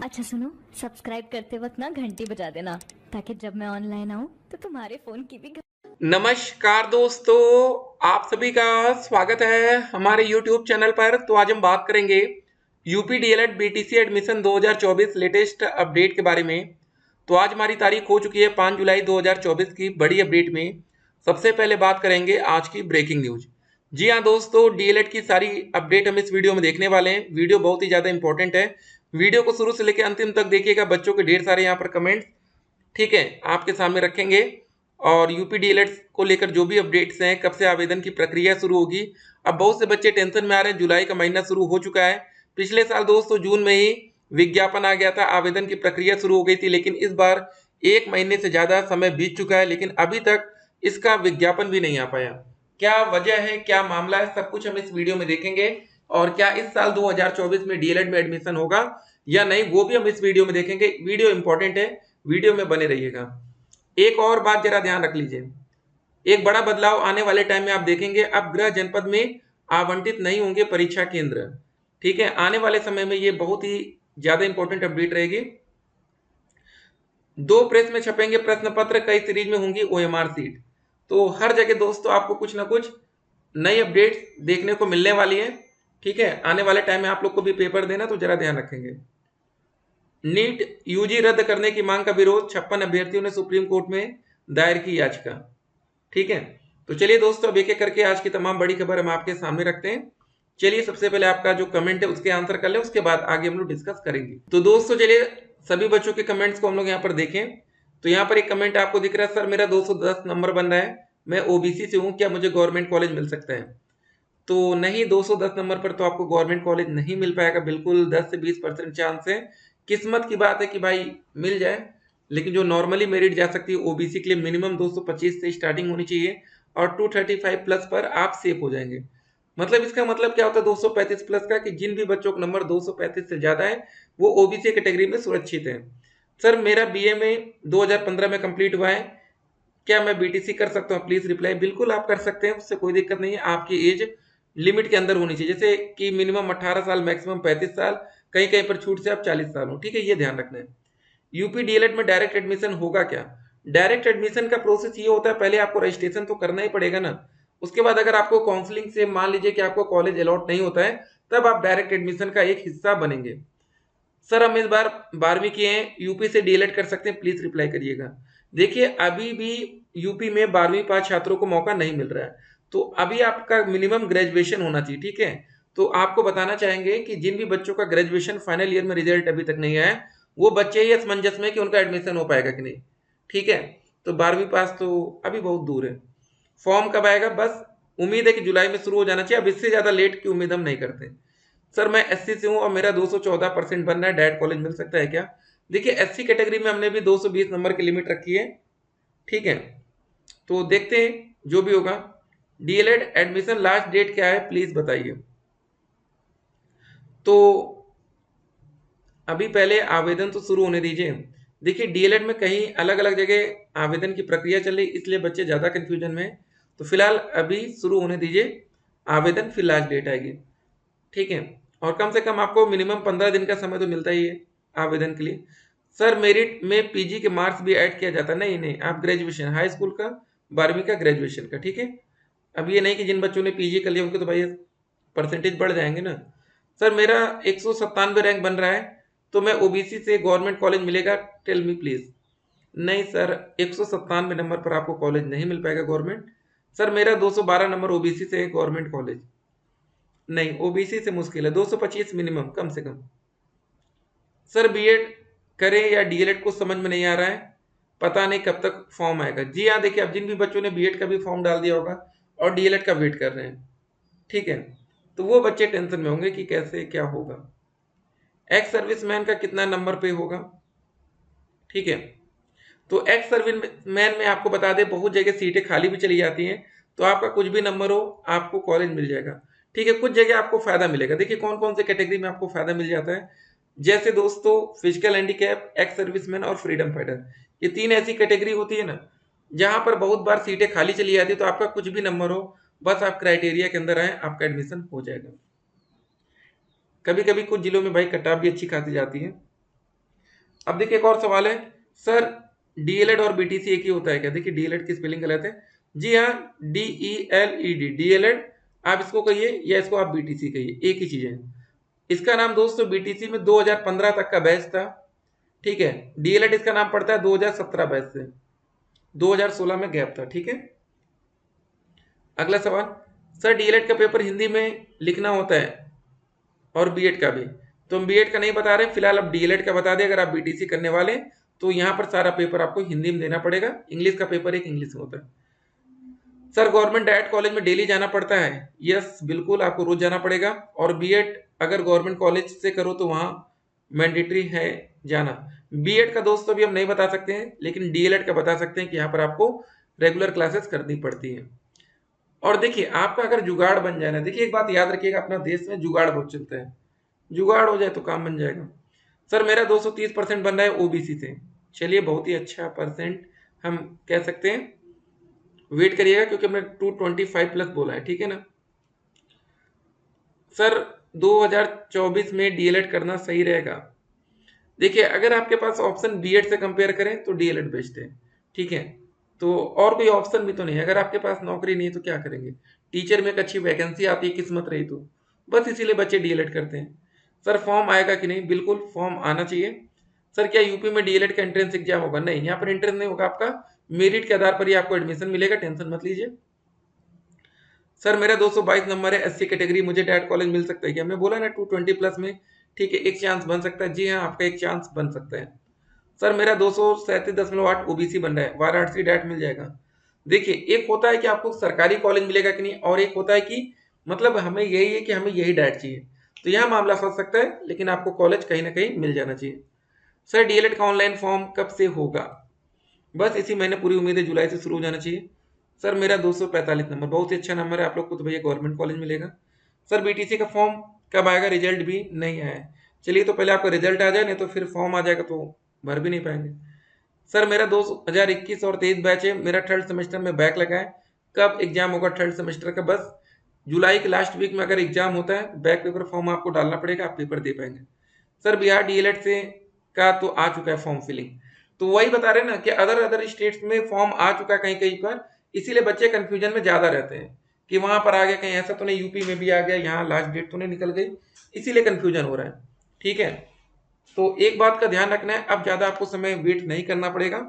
अच्छा सुनो, सब्सक्राइब करते वक्त ना घंटी बजा देना ताकि जब मैं ऑनलाइन आऊँ तो तुम्हारे फोन की भी नमस्कार दोस्तों, आप सभी का स्वागत है हमारे YouTube चैनल पर। तो आज हम बात करेंगे UP DElEd BTC admission 2024 latest update के बारे में। तो आज हमारी तारीख हो चुकी है 5 जुलाई 2024 की बड़ी अपडेट में। सबसे पहले बात करेंगे आज की ब्रेकिंग न्यूज। जी हाँ दोस्तों, डीएलएड की सारी अपडेट हम इस वीडियो में देखने वाले हैं। वीडियो बहुत ही ज़्यादा इंपॉर्टेंट है। वीडियो को शुरू से लेकर अंतिम तक देखिएगा। बच्चों के ढेर सारे यहाँ पर कमेंट्स, ठीक है, आपके सामने रखेंगे। और यूपी डीएलएड को लेकर जो भी अपडेट्स हैं, कब से आवेदन की प्रक्रिया शुरू होगी। अब बहुत से बच्चे टेंशन में आ रहे हैं, जुलाई का महीना शुरू हो चुका है। पिछले साल दोस्तों जून में ही विज्ञापन आ गया था, आवेदन की प्रक्रिया शुरू हो गई थी, लेकिन इस बार 1 महीने से ज्यादा समय बीत चुका है, लेकिन अभी तक इसका विज्ञापन भी नहीं आ पाया। क्या वजह है, क्या मामला है, सब कुछ हम इस वीडियो में देखेंगे। और क्या इस साल 2024 में डीएलएड में एडमिशन होगा या नहीं, वो भी हम इस वीडियो में देखेंगे। वीडियो इंपॉर्टेंट है, वीडियो में बने रहिएगा। एक और बात जरा ध्यान रख लीजिए, एक बड़ा बदलाव आने वाले टाइम में आप देखेंगे। अब गृह जनपद में आवंटित नहीं होंगे परीक्षा केंद्र, ठीक है। आने वाले समय में ये बहुत ही ज्यादा इंपॉर्टेंट अपडेट रहेगी। 2 प्रेस में छपेंगे प्रश्न पत्र, कई सीरीज में होंगी ओएमआर सीट। तो हर जगह दोस्तों आपको कुछ ना कुछ नई अपडेट देखने को मिलने वाली है, ठीक है। आने वाले टाइम में आप लोग को भी पेपर देना, तो जरा ध्यान रखेंगे। नीट यूजी रद्द करने की मांग का विरोध, 56 अभ्यर्थियों ने सुप्रीम कोर्ट में दायर की याचिका, ठीक है। तो चलिए दोस्तों, अब एक एक करके आज की तमाम बड़ी खबर हम आपके सामने रखते हैं। चलिए सबसे पहले आपका जो कमेंट है उसके आंसर कर ले, उसके बाद आगे हम लोग डिस्कस करेंगे। तो दोस्तों चलिए सभी बच्चों के कमेंट्स को हम लोग यहाँ पर देखें। तो यहाँ पर एक कमेंट आपको दिख रहा है, सर मेरा 210 नंबर बन रहा है, मैं ओबीसी से हूँ, क्या मुझे गवर्नमेंट कॉलेज मिल सकता है। तो नहीं, 210 नंबर पर तो आपको गवर्नमेंट कॉलेज नहीं मिल पाएगा, बिल्कुल 10 से 20% चांस है। किस्मत की बात है कि भाई मिल जाए, लेकिन जो नॉर्मली मेरिट जा सकती है ओबीसी के लिए मिनिमम 225 से स्टार्टिंग होनी चाहिए, और 235 प्लस पर आप सेफ हो जाएंगे। मतलब इसका मतलब क्या होता है 235 प्लस का, कि जिन भी बच्चों का नंबर 235 से ज्यादा है वो ओबीसी कैटेगरी में सुरक्षित है। सर मेरा बीए में 2015 में कंप्लीट हुआ है, क्या मैं बीटीसी कर सकता हूँ, प्लीज रिप्लाई। बिल्कुल आप कर सकते हैं, उससे कोई दिक्कत नहीं है। आपकी एज लिमिट के अंदर होनी चाहिए, जैसे कि मिनिमम 18 साल, मैक्सिमम 35 साल, कहीं कहीं पर छूट से आप 40 साल हो, ठीक है, ये ध्यान रखना है। यूपी डीएलएड में डायरेक्ट एडमिशन होगा क्या। डायरेक्ट एडमिशन का प्रोसेस ये होता है, पहले आपको रजिस्ट्रेशन तो करना ही पड़ेगा ना। उसके बाद अगर आपको काउंसलिंग से मान लीजिए कि आपको कॉलेज अलॉट नहीं होता है, तब आप डायरेक्ट एडमिशन का एक हिस्सा बनेंगे। सर हम इस बार 12वीं किए हैं, यूपी से डीएलएड कर सकते हैं, प्लीज रिप्लाई करिएगा। देखिए अभी भी यूपी में 12वीं पास छात्रों को मौका नहीं मिल रहा है, तो अभी आपका मिनिमम ग्रेजुएशन होना चाहिए, ठीक है। तो आपको बताना चाहेंगे कि जिन भी बच्चों का ग्रेजुएशन फाइनल ईयर में रिजल्ट अभी तक नहीं आया, वो बच्चे ही असमंजस में कि उनका एडमिशन हो पाएगा कि नहीं, ठीक है। तो 12वीं पास तो अभी बहुत दूर है। फॉर्म कब आएगा, बस उम्मीद है कि जुलाई में शुरू हो जाना चाहिए, अब इससे ज्यादा लेट की उम्मीद हम नहीं करते। सर मैं एससी से हूँ और मेरा 214% बन रहा है, डायरेक्ट कॉलेज मिल सकता है क्या। देखिए एससी कैटेगरी में हमने भी 220 नंबर की लिमिट रखी है, ठीक है। तो देखते हैं जो भी होगा। डीएलएड एडमिशन लास्ट डेट क्या है, प्लीज बताइए। तो अभी पहले आवेदन तो शुरू होने दीजिए। देखिए डीएलएड में कहीं अलग अलग जगह आवेदन की प्रक्रिया चल रही, इसलिए बच्चे ज्यादा कंफ्यूजन में हैं। तो फिलहाल अभी शुरू होने दीजिए आवेदन, फिर लास्ट डेट आएगी, ठीक है। और कम से कम आपको मिनिमम 15 दिन का समय तो मिलता ही है आवेदन के लिए। सर मेरिट में पीजी के मार्क्स भी ऐड किया जाता है, नहीं नहीं, आप ग्रेजुएशन हाई स्कूल का, 12वीं का, ग्रेजुएशन का, ठीक है। अब ये नहीं कि जिन बच्चों ने पीजी कर लिया उनके तो भाई परसेंटेज बढ़ जाएंगे ना। सर मेरा 197 रैंक बन रहा है, तो मैं ओबीसी से गवर्नमेंट कॉलेज मिलेगा, टेल मी प्लीज। नहीं सर, 197 नंबर पर आपको कॉलेज नहीं मिल पाएगा गवर्नमेंट। सर मेरा 212 नंबर ओबीसी से है, गवर्नमेंट कॉलेज नहीं, ओबीसी से मुश्किल है, 225 मिनिमम कम से कम। सर बीएड करें या डीएलएड, कुछ समझ में नहीं आ रहा है, पता नहीं कब तक फॉर्म आएगा। जी हाँ, देखिए अब जिन भी बच्चों ने बीएड का भी फॉर्म डाल दिया होगा और डीएलएड का वेट कर रहे हैं, ठीक है, तो वो बच्चे टेंशन में होंगे कि कैसे क्या होगा। एक्स सर्विसमैन का कितना नंबर पे होगा, ठीक है। तो एक्स सर्विसमैन में आपको बता दें बहुत जगह सीटें खाली भी चली जाती हैं, तो आपका कुछ भी नंबर हो आपको कॉलेज मिल जाएगा, ठीक है। कुछ जगह आपको फायदा मिलेगा। देखिए कौन कौन से कैटेगरी में आपको फायदा मिल जाता है, जैसे दोस्तों फिजिकल हैंडीकैप, एक्स सर्विसमैन और फ्रीडम फाइटर, ये 3 ऐसी कैटेगरी होती है ना जहां पर बहुत बार सीटें खाली चली जाती है। तो आपका कुछ भी नंबर हो, बस आप क्राइटेरिया के अंदर आए, आपका एडमिशन हो जाएगा। कभी कभी कुछ जिलों में भाई कट ऑफ भी अच्छी खाती जाती है, अब देखिए एक और सवाल है, सर डीएलएड और बीटीसी एक ही होता है क्या? देखिए डीएलएड की स्पेलिंग गलत है। जी हाँ, DELED डीएलएड आप इसको कहिए या इसको आप बीटीसी कहिए, एक ही चीज है। इसका नाम दोस्तों बीटीसी में 2015 तक का बैच था, ठीक है। डीएलएड इसका नाम पड़ता है 2017 बैच से, 2016 में गैप था, ठीक है। अगला सवाल, सर डीएलएड का पेपर हिंदी में लिखना होता है और बीएड का भी, तो हम बीएड का नहीं बता रहे फिलहाल, अब डीएलएड का बता दें। अगर आप बीटीसी करने वाले तो यहाँ पर सारा पेपर आपको हिंदी में देना पड़ेगा, इंग्लिश का पेपर एक इंग्लिश में होता है। सर गवर्नमेंट डायट कॉलेज में डेली जाना पड़ता है? यस बिल्कुल, आपको रोज जाना पड़ेगा। और बीएड अगर गवर्नमेंट कॉलेज से करो तो वहाँ मैंडेटरी है जाना। बीएड का दोस्तों भी हम नहीं बता सकते हैं, लेकिन डीएलएड का बता सकते हैं कि यहाँ पर आपको रेगुलर क्लासेस करनी पड़ती है। और देखिए आपका अगर जुगाड़ बन जाए ना, देखिए एक बात याद रखिएगा, अपना देश में जुगाड़ बहुत चलता है, जुगाड़ हो जाए तो काम बन जाएगा। सर मेरा 230% बन रहा है ओबीसी से, चलिए बहुत ही अच्छा परसेंट हम कह सकते हैं, वेट करिएगा क्योंकि हमने 225 प्लस बोला है, ठीक है ना। सर 2024 में डीएलएड करना सही रहेगा? देखिए अगर आपके पास ऑप्शन बीएड से कंपेयर करें तो डीएलएड बेस्ट है, ठीक है। तो और कोई ऑप्शन भी तो नहीं है, अगर आपके पास नौकरी नहीं है तो क्या करेंगे, टीचर में एक अच्छी वैकेंसी आती है किस्मत रही तो, बस इसीलिए बच्चे डीएलएड करते हैं। सर फॉर्म आएगा कि नहीं? बिल्कुल फॉर्म आना चाहिए। सर क्या यूपी में डीएलएड का एंट्रेंस एग्जाम होगा? नहीं, यहाँ पर एंट्रेंस नहीं होगा, आपका मेरिट के आधार पर ही आपको एडमिशन मिलेगा, टेंशन मत लीजिए। सर मेरा 222 नंबर है, एससी कैटेगरी, मुझे डायरेक्ट कॉलेज मिल सकता है क्या? हमने बोला ना 220 प्लस में, ठीक है, एक चांस बन सकता है। जी हाँ, आपका एक चांस बन सकता है। सर मेरा 237.8 ओबीसी बन रहा है, वाराणसी डायरेक्ट मिल जाएगा। देखिए एक होता है कि आपको सरकारी कॉलेज मिलेगा कि नहीं, और एक होता है कि मतलब हमें यही है कि हमें यही डायरेक्ट चाहिए, तो यहाँ मामला फंस सकता है, लेकिन आपको कॉलेज कहीं ना कहीं मिल जाना चाहिए। सर डीएलएड का ऑनलाइन फॉर्म कब से होगा? बस इसी महीने, पूरी उम्मीद है जुलाई से शुरू हो जाना चाहिए। सर मेरा 245 नंबर, बहुत ही अच्छा नंबर है आप लोग को, तो भैया गवर्नमेंट कॉलेज मिलेगा। सर बीटीसी का फॉर्म कब आएगा? रिजल्ट भी नहीं आया है। चलिए तो पहले आपका रिजल्ट आ जाए, नहीं तो फिर फॉर्म आ जाएगा तो भर भी नहीं पाएंगे। सर मेरा 2021 और 23 बैच है, मेरा थर्ड सेमेस्टर में बैक लगा है, कब एग्जाम होगा थर्ड सेमेस्टर का? बस जुलाई के लास्ट वीक में अगर एग्जाम होता है, बैक पेपर फॉर्म आपको डालना पड़ेगा, आप पेपर दे पाएंगे। सर बिहार डीएलएड से का तो आ चुका है फॉर्म फिलिंग, तो वही बता रहे ना कि अदर अदर स्टेट्स में फॉर्म आ चुका है कहीं कहीं पर, इसीलिए बच्चे कंफ्यूजन में ज्यादा रहते हैं कि वहां पर आ गया, कहीं ऐसा तो नहीं यूपी में भी आ गया, यहाँ लास्ट डेट तो नहीं निकल गई, इसीलिए कंफ्यूजन हो रहा है, ठीक है। तो एक बात का ध्यान रखना है, अब ज्यादा आपको समय वेट नहीं करना पड़ेगा,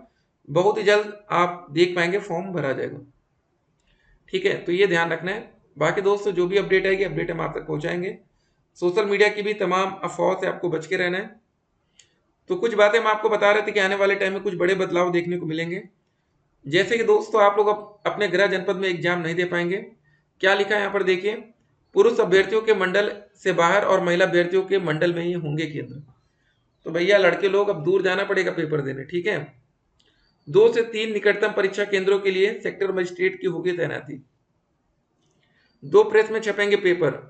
बहुत ही जल्द आप देख पाएंगे फॉर्म भरा जाएगा, ठीक है। तो ये ध्यान रखना है। बाकी दोस्तों जो भी अपडेट आएगी, अपडेट हम आप तक पहुंचाएंगे। सोशल मीडिया की भी तमाम अफवाह से आपको बच के रहना है। तो कुछ बातें हम आपको बता रहे थे कि आने वाले टाइम में कुछ बड़े बदलाव देखने को मिलेंगे, जैसे कि दोस्तों आप लोग अपने गृह जनपद में एग्जाम नहीं दे पाएंगे। क्या लिखा है यहाँ पर देखिए, पुरुष अभ्यर्थियों के मंडल से बाहर और महिला अभ्यर्थियों के मंडल में ही होंगे केंद्र। तो भैया लड़के लोग अब दूर जाना पड़ेगा पेपर देने, ठीक है। 2 से 3 निकटतम परीक्षा केंद्रों के लिए सेक्टर मजिस्ट्रेट की होगी तैनाती। 2 प्रेस में छपेंगे पेपर,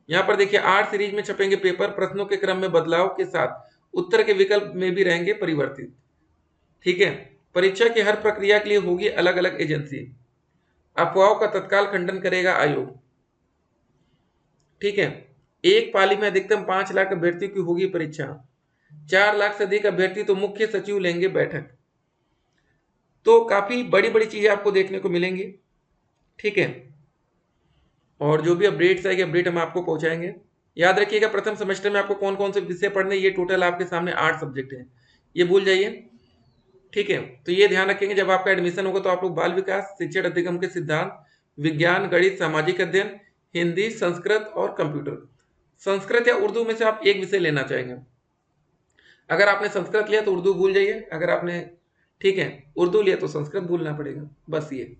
यहाँ पर देखिए 8 सीरीज में छपेंगे पेपर, प्रश्नों के क्रम में बदलाव के साथ उत्तर के विकल्प में भी रहेंगे परिवर्तित, ठीक है। परीक्षा की हर प्रक्रिया के लिए होगी अलग अलग एजेंसी, अफवाहों का तत्काल खंडन करेगा आयोग, ठीक है। एक पाली में अधिकतम 5 लाख अभ्यर्थियों की होगी परीक्षा, 4 लाख से अधिक अभ्यर्थी तो मुख्य सचिव लेंगे बैठक। तो काफी बड़ी बड़ी चीजें आपको देखने को मिलेंगी, ठीक है। और जो भी अपडेट्स आएगी, अपडेट हम आपको पहुंचाएंगे। याद रखिएगा प्रथम सेमेस्टर में आपको कौन कौन से विषय पढ़ने, ये टोटल आपके सामने 8 सब्जेक्ट हैं, ये भूल जाइए, ठीक है। तो ये ध्यान रखेंगे जब आपका एडमिशन होगा तो आप लोग बाल विकास, शिक्षण अधिगम के सिद्धांत, विज्ञान, गणित, सामाजिक अध्ययन, हिंदी, संस्कृत और कंप्यूटर, संस्कृत या उर्दू में से आप एक विषय लेना चाहेंगे। अगर आपने संस्कृत लिया तो उर्दू भूल जाइए, अगर आपने, ठीक है, उर्दू लिया तो संस्कृत भूलना पड़ेगा, बस ये,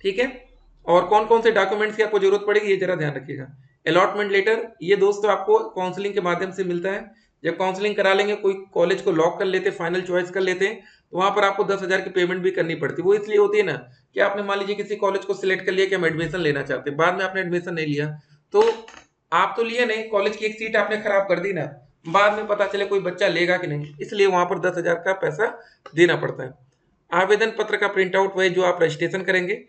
ठीक है। और कौन कौन से डॉक्यूमेंट्स की आपको जरूरत पड़ेगी ये जरा ध्यान रखिएगा। अलॉटमेंट लेटर, ये दोस्तों आपको काउंसलिंग के माध्यम से मिलता है, जब काउंसलिंग करा लेंगे, कोई कॉलेज को लॉक कर लेते, फाइनल चॉइस कर लेते हैं, तो वहां पर आपको 10,000 की पेमेंट भी करनी पड़ती है। वो इसलिए होती है ना कि आपने मान लीजिए किसी कॉलेज को सिलेक्ट कर लिया कि हम एडमिशन लेना चाहते हैं, बाद में आपने एडमिशन नहीं लिया, तो आप तो लिए नहीं, कॉलेज की एक सीट आपने खराब कर दी ना, बाद में पता चले कोई बच्चा लेगा कि नहीं, इसलिए वहां पर 10,000 का पैसा देना पड़ता है। आवेदन पत्र का प्रिंट आउट वही जो आप रजिस्ट्रेशन करेंगे,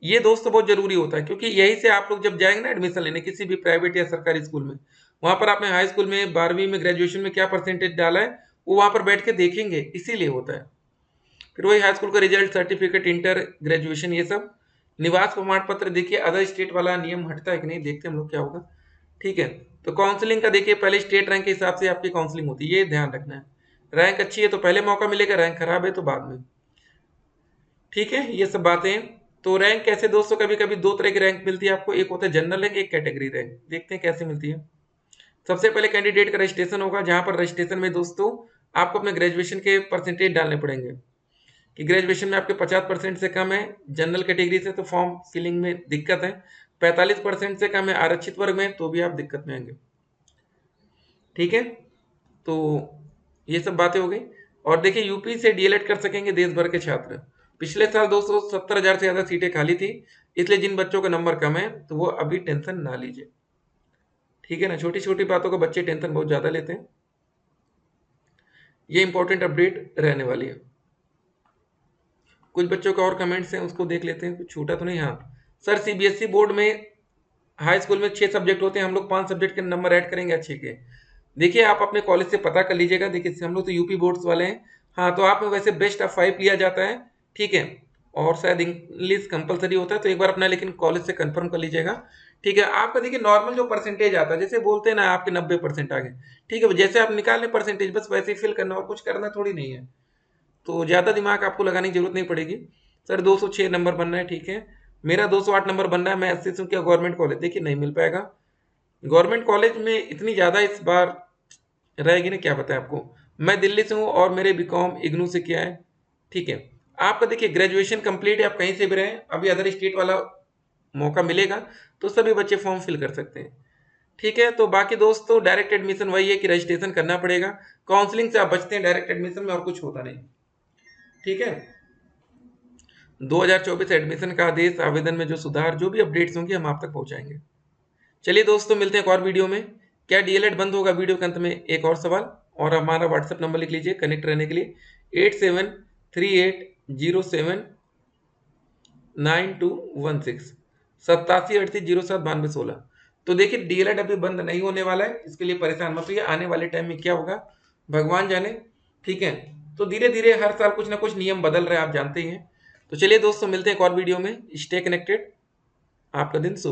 ये दोस्तों बहुत जरूरी होता है, क्योंकि यही से आप लोग जब जाएंगे ना एडमिशन लेने किसी भी प्राइवेट या सरकारी स्कूल में, वहां पर आपने हाई स्कूल में 12वीं में ग्रेजुएशन में क्या परसेंटेज डाला है, वो वहां पर बैठ के देखेंगे, इसीलिए होता है। फिर वही हाई स्कूल का रिजल्ट, सर्टिफिकेट, इंटर, ग्रेजुएशन, ये सब। निवास प्रमाण पत्र देखिए अदर स्टेट वाला नियम हटता है कि नहीं, देखते हैं हम लोग क्या होगा। ठीक है, तो काउंसलिंग का देखिए पहले स्टेट रैंक के हिसाब से आपकी काउंसलिंग होती है, ये ध्यान रखना है। रैंक अच्छी है तो पहले मौका मिलेगा, रैंक खराब है तो बाद में। ठीक है, ये सब बातें। तो रैंक कैसे दोस्तों, कभी कभी दो तरह की रैंक मिलती है आपको, एक होता है जनरल रैंक, एक कैटेगरी रैंक। देखते हैं कैसे मिलती है। सबसे पहले कैंडिडेट का रजिस्ट्रेशन होगा, जहां पर रजिस्ट्रेशन में दोस्तों आपको अपने ग्रेजुएशन के परसेंटेज डालने पड़ेंगे कि ग्रेजुएशन में आपके 50% से कम है जनरल कैटेगरी से तो फॉर्म फिलिंग में दिक्कत है, 45% से कम है आरक्षित वर्ग में तो भी आप दिक्कत में आएंगे। ठीक है, तो ये सब बातें हो गई। और देखिए यूपी से डीएलएड कर सकेंगे देश भर के छात्र। पिछले साल 270,000 से ज्यादा सीटें खाली थी, इसलिए जिन बच्चों का नंबर कम है तो वो अभी टेंशन ना लीजिए। ठीक है ना, छोटी छोटी बातों को बच्चे टेंशन बहुत ज्यादा लेते हैं। ये इंपॉर्टेंट अपडेट रहने वाली है। कुछ बच्चों का और कमेंट्स हैं, उसको देख लेते हैं, कुछ छूटा तो नहीं। हाँ सर, सीबीएसई बोर्ड में हाई स्कूल में 6 सब्जेक्ट होते हैं, हम लोग 5 सब्जेक्ट के नंबर ऐड करेंगे अच्छे के। देखिए आप अपने कॉलेज से पता कर लीजिएगा, देखिए हम लोग तो यूपी बोर्ड्स वाले हैं। हाँ, तो आप में वैसे बेस्ट ऑफ 5 लिया जाता है। ठीक है, और शायद इंग्लिश कंपलसरी होता है, तो एक बार अपना लेकिन कॉलेज से कंफर्म कर लीजिएगा। ठीक है, आपका देखिए नॉर्मल जो परसेंटेज आता है, जैसे बोलते हैं ना आपके 90% आ गए, ठीक है, जैसे आप निकाल लें परसेंटेज, बस वैसे ही फिल करना और कुछ करना थोड़ी नहीं है। तो ज़्यादा दिमाग आपको लगाने की जरूरत नहीं पड़ेगी। सर 206 नंबर बनना है, ठीक है, मेरा 208 नंबर बनना है, मैं एससी से हूं, क्या गवर्नमेंट कॉलेज? देखिए नहीं मिल पाएगा। गवर्नमेंट कॉलेज में इतनी ज़्यादा इस बार रहेगी ना, क्या बताएं आपको। मैं दिल्ली से हूँ और मेरे बीकॉम इग्नू से किया है। ठीक है, आपका देखिए ग्रेजुएशन कंप्लीट है, आप कहीं से भी रहें, अभी अदर स्टेट वाला मौका मिलेगा तो सभी बच्चे फॉर्म फिल कर सकते हैं। ठीक है, तो बाकी दोस्तों डायरेक्ट एडमिशन वही है कि रजिस्ट्रेशन करना पड़ेगा, काउंसलिंग से आप बचते हैं, डायरेक्ट एडमिशन में और कुछ होता नहीं। ठीक है, 2024 एडमिशन का आदेश, आवेदन में जो सुधार, जो भी अपडेट्स होंगे हम आप तक पहुंचाएंगे। चलिए दोस्तों, मिलते हैं एक और वीडियो में। क्या डीएलएड बंद होगा? वीडियो के अंत में एक और सवाल, और हमारा व्हाट्सएप नंबर लिख लीजिए कनेक्ट रहने के लिए, 8738079216, 8738079216। तो देखिए डीएलएड अभी बंद नहीं होने वाला है, इसके लिए परेशान मत होइए, आने वाले टाइम में क्या होगा भगवान जाने। ठीक है, तो धीरे धीरे हर साल कुछ ना कुछ नियम बदल रहे हैं, आप जानते ही हैं। तो चलिए दोस्तों, मिलते हैं एक और वीडियो में, स्टे कनेक्टेड, आपका दिन शुभ।